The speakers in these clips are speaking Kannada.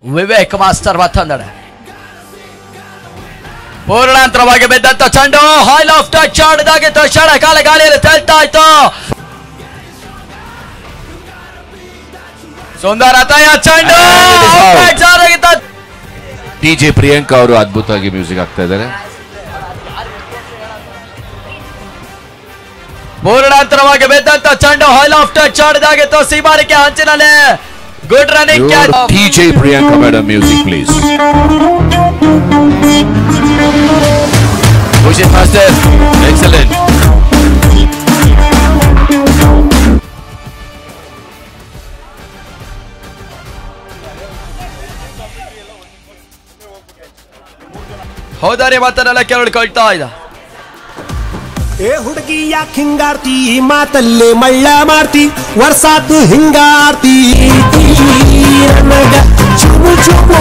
ವಿವೇಕ್ ಮಾಸ್ಟರ್ ಮತ್ತೊಂದೆಡೆ ಪೂರ್ಣಾಂತರವಾಗಿ ಬಿದ್ದಂತ ಚೆಂಡು ಹಾಲ್ ಆಫ್ ಟಚ್ ಆಡಿದಾಗಿತ್ತು. ಕ್ಷಣ ಕಾಲ ಗಾಳಿಯಲ್ಲಿ ತೇಲ್ತಾ ಇತ್ತು. ಸುಂದರ ತಯ ಚೆಂಡು ಡಿಜೆ ಪ್ರಿಯಾಂಕಾ ಅವರು ಅದ್ಭುತವಾಗಿ ಮ್ಯೂಸಿಕ್ ಆಗ್ತಾ ಇದ್ದಾರೆ. ಪೂರ್ಣಾಂತರವಾಗಿ ಬಿದ್ದಂತ ಚೆಂಡು ಹಾಲ್ ಆಫ್ ಟಚ್ ಆಡಿದಾಗಿತ್ತು. ಸೀಮಾರಿಕೆ ಹಂಚಿನಲ್ಲಿ good running. DJ Priyanka madam music please. Push it faster. Excellent. ಹೌದಾರಿ ಮಾತನ್ನೆಲ್ಲ ಕೇಳ್ಕೊಳ್ತಾ ಇದ್ದ. ಏ ಹುಡುಗಿ ಯಾಕೆ ಹಿಂಗಾರ್ತಿ ಮಾತಲ್ಲೇ ಮಳ್ಳ ಮಾಡ್ತಿ ವರ್ಷಾತು ಹಿಂಗಾರ್ತಿ ಚುಬು ಚುಬು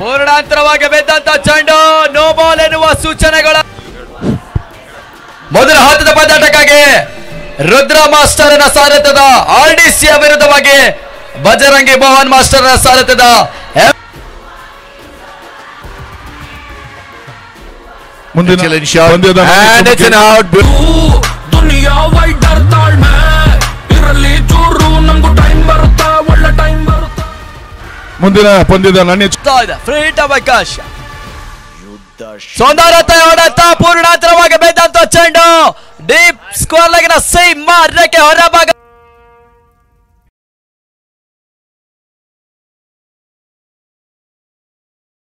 ಪೂರ್ಣಾಂತರವಾಗಿ ಬಿದ್ದಂತ ಚೆಂಡು ನೋ ಬಾಲ್ ಎನ್ನುವ ಸೂಚನೆಗಳ ಮೊದಲ ಹಂತದ ಪಂದ್ಯಾಟಕ್ಕಾಗಿ ರುದ್ರ ಮಾಸ್ಟರ್ನ ಸಾರಥ್ಯದ RDCಯ ವಿರುದ್ಧವಾಗಿ ಬಜರಂಗಿ ಮೋಹನ್ ಮಾಸ್ಟರ್ನ ಸಾರಥ್ಯದ ಮುಂದಿನ ಪಂದ್ಯದ ಫ್ರೀಟ್ ಅವಕಾಶ. ಸೌಂದರ್ಯತೆ ಹೊಡೆತ ಪೂರ್ಣಾಂತರವಾಗಿ ಬಿದ್ದಂತ ಚೆಂಡು ಡೀಪ್ ಸ್ಕೋರ್ ಲಗಿನ ಸೀಮಾ ರೇಖೆ ಹೊರಭಾಗ